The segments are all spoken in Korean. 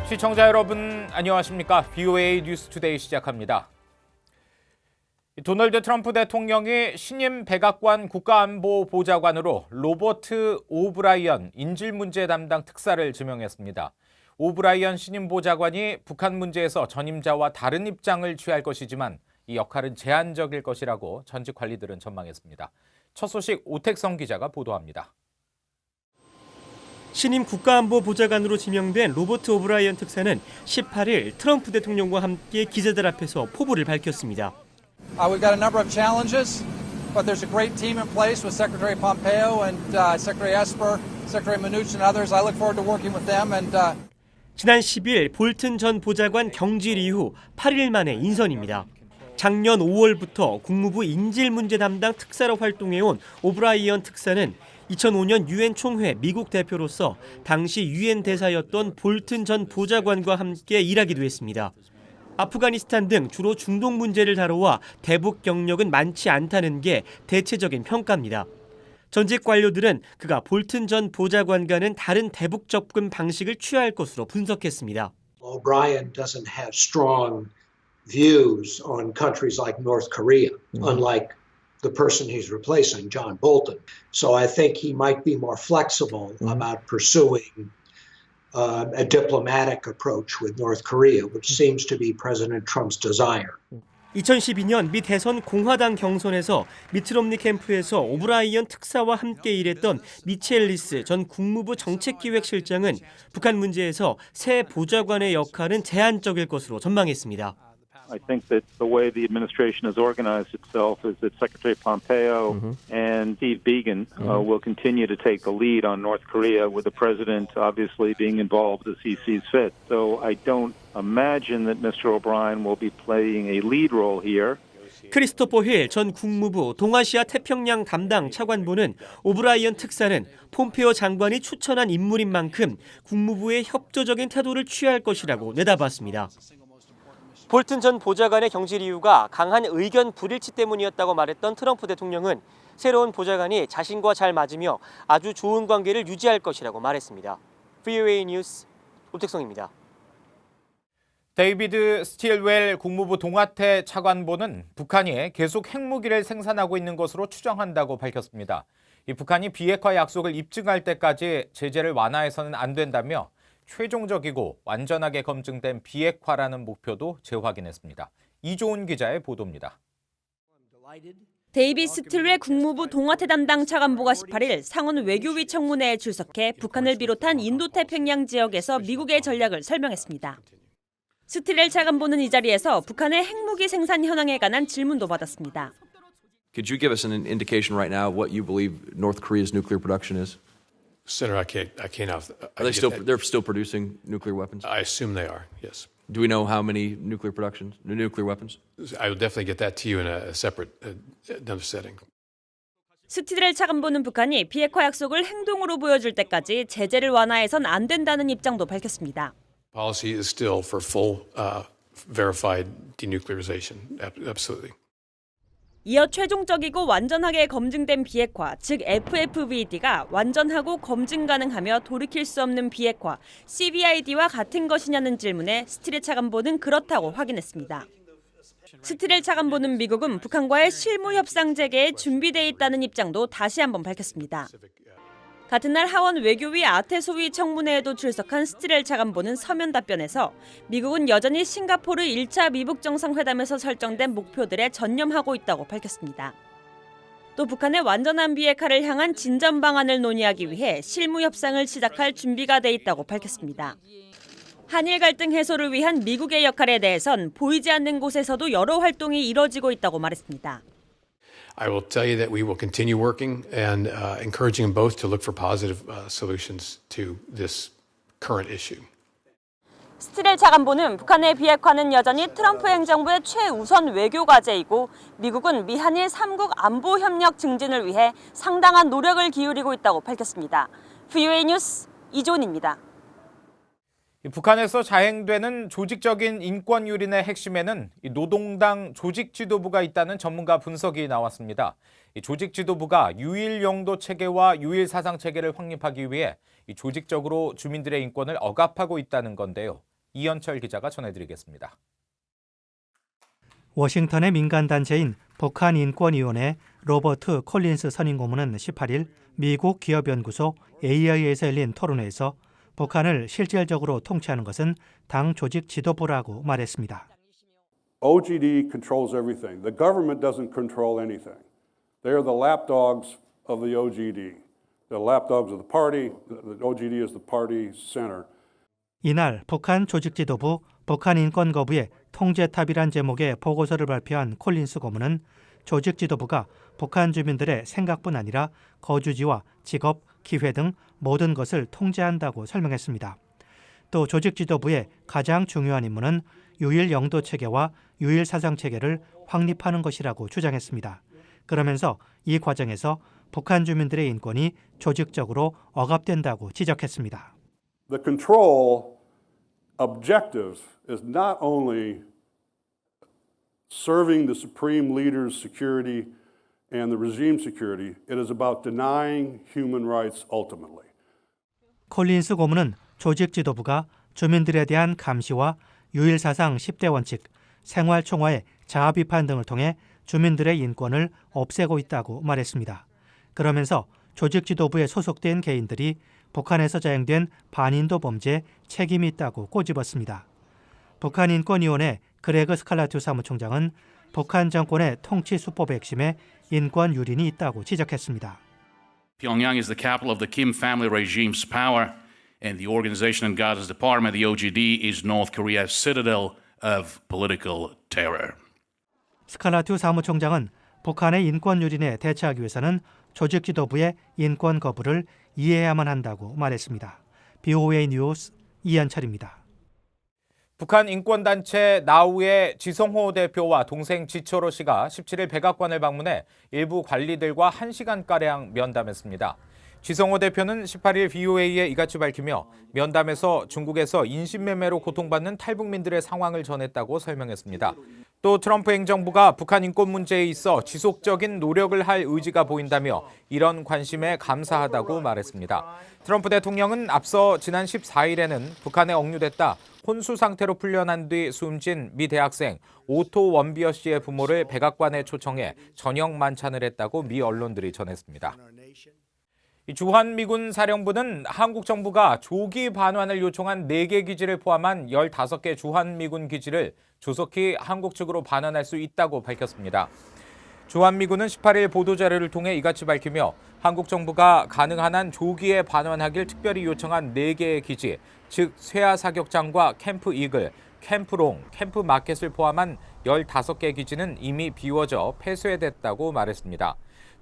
시청자 여러분 안녕하십니까? VOA 뉴스투데이 시작합니다. 도널드 트럼프 대통령이 신임 백악관 국가안보보좌관으로 로버트 오브라이언 인질문제 담당 특사를 지명했습니다. 오브라이언 신임 보좌관이 북한 문제에서 전임자와 다른 입장을 취할 것이지만 이 역할은 제한적일 것이라고 전직 관리들은 전망했습니다. 첫 소식 오택성 기자가 보도합니다. 신임 국가안보보좌관으로 지명된 로버트 오브라이언 특사는 18일 트럼프 대통령과 함께 기자들 앞에서 포부를 밝혔습니다. We've got a number of challenges, but there's a great team in place with Secretary Pompeo and Secretary Esper, Secretary Mnuchin and others. I look forward to working with them. 지난 10일 볼튼 전 보좌관 경질 이후 8일 만에 인선입니다. 작년 5월부터 국무부 인질문제 담당 특사로 활동해온 오브라이언 특사는 2005년 유엔 총회 미국 대표로서 당시 유엔 대사였던 볼튼 전 보좌관과 함께 일하기도 했습니다. 아프가니스탄 등 주로 중동 문제를 다뤄와 대북 경력은 많지 않다는 게 대체적인 평가입니다. 전직 관료들은 그가 볼튼 전 보좌관과는 다른 대북 접근 방식을 취할 것으로 분석했습니다. O'Brien doesn't have strong views on countries like North Korea, unlike the person he's replacing, John Bolton. So I think he might be more flexible about pursuing a diplomatic approach with North Korea, which seems to be President Trump's desire. 2012년 미 대선 공화당 경선에서 미트롬니 캠프에서 오브라이언 특사와 함께 일했던 미첼 리스 전 국무부 정책기획실장은 북한 문제에서 새 보좌관의 역할은 제한적일 것으로 전망했습니다. I think that the way the administration has organized itself is that Secretary Pompeo and Steve Biegun will continue to take the lead on North Korea, with the president obviously being involved as he sees fit. So I don't imagine that Mr. O'Brien will be playing a lead role here. 크리스토퍼 힐 전 국무부 동아시아 태평양 담당 차관보는 오브라이언 특사는 폼페오 장관이 추천한 인물인 만큼 국무부의 협조적인 태도를 취할 것이라고 내다봤습니다. 볼튼 전 보좌관의 경질 이유가 강한 의견 불일치 때문이었다고 말했던 트럼프 대통령은 새로운 보좌관이 자신과 잘 맞으며 아주 좋은 관계를 유지할 것이라고 말했습니다. VOA 뉴스 오택성입니다. 데이비드 스틸웰 국무부 동아태 차관보는 북한이 계속 핵무기를 생산하고 있는 것으로 추정한다고 밝혔습니다. 이 북한이 비핵화 약속을 입증할 때까지 제재를 완화해서는 안 된다며 최종적이고 완전하게 검증된 비핵화라는 목표도 재확인했습니다. 이조은 기자의 보도입니다. 데이비드 스틸웰 국무부 동아태 담당 차관보가 18일 상원 외교위 청문회에 출석해 북한을 비롯한 인도태평양 지역에서 미국의 전략을 설명했습니다. 스틸웰 차관보는 이 자리에서 북한의 핵무기 생산 현황에 관한 질문도 받았습니다. Could you give us an indication right now of what you believe North Korea's nuclear production is? Senator, I can't. Are they still? They're still producing nuclear weapons. I assume they are. Yes. Do we know how many nuclear weapons? I will definitely get that to you in a separate, another setting. 스틸웰 차관보는 북한이 비핵화 약속을 행동으로 보여줄 때까지 제재를 완화해선 안 된다는 입장도 밝혔습니다. Policy is still for full, verified denuclearization. Absolutely. 이어 최종적이고 완전하게 검증된 비핵화, 즉 FFVD가 완전하고 검증 가능하며 돌이킬 수 없는 비핵화, CVID와 같은 것이냐는 질문에 스틸웰 차관보는 그렇다고 확인했습니다. 스틸웰 차관보는 미국은 북한과의 실무 협상 재개에 준비돼 있다는 입장도 다시 한번 밝혔습니다. 같은 날 하원 외교위 아태 소위 청문회에도 출석한 스틸웰 차관보는 서면 답변에서 미국은 여전히 싱가포르 1차 미북 정상회담에서 설정된 목표들에 전념하고 있다고 밝혔습니다. 또 북한의 완전한 비핵화를 향한 진전 방안을 논의하기 위해 실무 협상을 시작할 준비가 돼 있다고 밝혔습니다. 한일 갈등 해소를 위한 미국의 역할에 대해선 보이지 않는 곳에서도 여러 활동이 이뤄지고 있다고 말했습니다. I will tell you that we will continue working and encouraging them both to look for positive solutions to this current issue. 스틸웰 차관보는 북한의 비핵화는 여전히 트럼프 행정부의 최우선 외교 과제이고 미국은 미한일 3국 안보 협력 증진을 위해 상당한 노력을 기울이고 있다고 밝혔습니다. VOA 뉴스 이조은입니다. 북한에서 자행되는 조직적인 인권 유린의 핵심에는 노동당 조직 지도부가 있다는 전문가 분석이 나왔습니다. 조직 지도부가 유일 영도 체계와 유일 사상 체계를 확립하기 위해 조직적으로 주민들의 인권을 억압하고 있다는 건데요. 이현철 기자가 전해드리겠습니다. 워싱턴의 민간단체인 북한인권위원회 로버트 콜린스 선임고문은 18일 미국 기업연구소 AI에서 열린 토론회에서 북한을 실질적으로 통치하는 것은 당 조직 지도부라고 말했습니다. OGD controls everything. The government doesn't control anything. They are the lapdogs of the OGD. The lapdogs of the party. The OGD is the party center. 이날 북한 조직 지도부 북한 인권 거부의 통제탑이란 제목의 보고서를 발표한 콜린스 고문은 조직 지도부가 북한 주민들의 생각뿐 아니라 거주지와 직업, 기회 등 모든 것을 통제한다고 설명했습니다. 또 조직 지도부의 가장 중요한 임무는 유일 영도 체계와 유일 사상 체계를 확립하는 것이라고 주장했습니다. 그러면서 이 과정에서 북한 주민들의 인권이 조직적으로 억압된다고 지적했습니다. The control objective is not only serving the supreme leader's security and the regime security, it is about denying human rights ultimately. 콜린스 고문은 조직 지도부가 주민들에 대한 감시와 유일사상 10대 원칙, 생활 총화의 자아 비판 등을 통해 주민들의 인권을 없애고 있다고 말했습니다. 그러면서 조직 지도부에 소속된 개인들이 북한에서 자행된 반인도 범죄에 책임이 있다고 꼬집었습니다. 북한인권위원회 그레그 스칼라투 사무총장은 북한 정권의 통치 수법의 핵심에 인권 유린이 있다고 지적했습니다. Pyongyang is the capital of the Kim family regime's power, and the Organization and Guidance Department, the OGD, is North Korea's citadel of political terror. 스칼라투 사무총장은 북한의 인권 유린에 대처하기 위해서는 조직 지도부의 인권 거부를 이해해야만 한다고 말했습니다. BOA 뉴스 이한철입니다. 북한 인권단체 나우의 지성호 대표와 동생 지초로 씨가 17일 백악관을 방문해 일부 관리들과 1시간가량 면담했습니다. 지성호 대표는 18일 BOA에 이같이 밝히며 면담에서 중국에서 인신매매로 고통받는 탈북민들의 상황을 전했다고 설명했습니다. 또 트럼프 행정부가 북한 인권 문제에 있어 지속적인 노력을 할 의지가 보인다며 이런 관심에 감사하다고 말했습니다. 트럼프 대통령은 앞서 지난 14일에는 북한에 억류됐다 혼수 상태로 풀려난 뒤 숨진 미 대학생 오토 원비어 씨의 부모를 백악관에 초청해 저녁 만찬을 했다고 미 언론들이 전했습니다. 주한미군 사령부는 한국 정부가 조기 반환을 요청한 4개 기지를 포함한 15개 주한미군 기지를 조속히 한국 측으로 반환할 수 있다고 밝혔습니다. 주한미군은 18일 보도자료를 통해 이같이 밝히며 한국 정부가 가능한 한 조기에 반환하길 특별히 요청한 4개의 기지, 즉 쇠하 사격장과 캠프 이글, 캠프롱, 캠프 마켓을 포함한 15개 기지는 이미 비워져 폐쇄됐다고 말했습니다.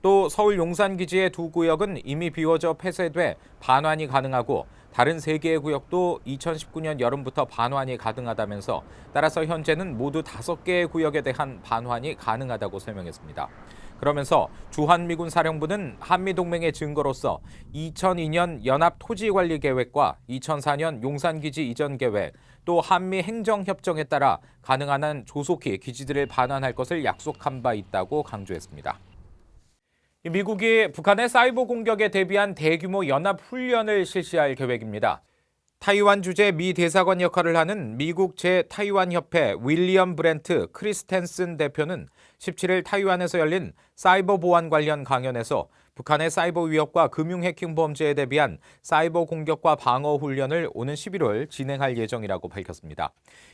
또 서울 용산기지의 2구역은 이미 비워져 폐쇄돼 반환이 가능하고 다른 3개의 구역도 2019년 여름부터 반환이 가능하다면서 따라서 현재는 모두 5개의 구역에 대한 반환이 가능하다고 설명했습니다. 그러면서 주한미군 사령부는 한미동맹의 증거로서 2002년 연합토지관리계획과 2004년 용산기지 이전 계획, 또 한미 행정협정에 따라 가능한 한 조속히 기지들을 반환할 것을 약속한 바 있다고 강조했습니다. 미국이 북한의 사이버 공격에 대비한 대규모 연합훈련을 실시할 계획입니다. 타이완 주재 미 대사관 역할을 하는 미국 제-타이완협회 윌리엄 브렌트 크리스텐슨 대표는 17일 타이완에서 열린 사이버 보안 관련 강연에서 북한의 사이버 위협과 금융 해킹 범죄에 대비한 사이버 공격과 방어 훈련을 오는 11월 진행할 예정이라고 밝혔습니다.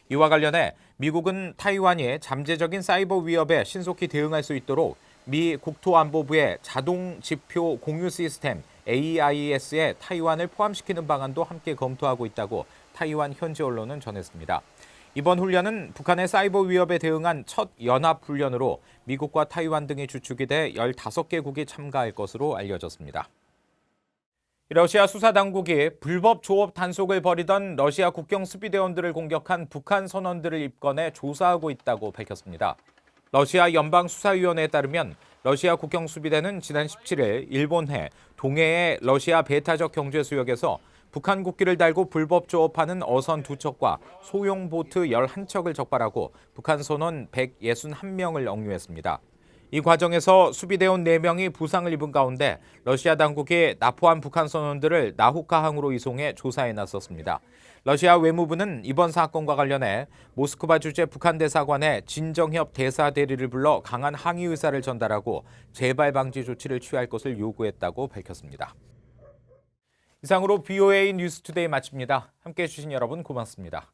이와 관련해 미국은 타이완이 잠재적인 사이버 위협에 신속히 대응할 수 있도록 미 국토안보부의 자동 지표 공유 시스템 AIS에 타이완을 포함시키는 방안도 함께 검토하고 있다고 타이완 현지 언론은 전했습니다. 이번 훈련은 북한의 사이버 위협에 대응한 첫 연합훈련으로 미국과 타이완 등이 주축이 돼 15개국이 참가할 것으로 알려졌습니다. 러시아 수사당국이 불법 조업 단속을 벌이던 러시아 국경 수비대원들을 공격한 북한 선원들을 입건해 조사하고 있다고 밝혔습니다. 러시아 연방수사위원회에 따르면 러시아 국경수비대는 지난 17일 일본해 동해의 러시아 배타적 경제수역에서 북한 국기를 달고 불법 조업하는 어선 2척과 소형 보트 11척을 적발하고 북한 선원 161명을 억류했습니다. 이 과정에서 수비대원 4명이 부상을 입은 가운데 러시아 당국이 납포한 북한 선원들을 나후카항으로 이송해 조사에 나섰습니다. 러시아 외무부는 이번 사건과 관련해 모스크바 주재 북한 대사관에 진정협 대사 대리를 불러 강한 항의 의사를 전달하고 재발 방지 조치를 취할 것을 요구했다고 밝혔습니다. 이상으로 BOA 뉴스투데이 마칩니다. 함께해 주신 여러분 고맙습니다.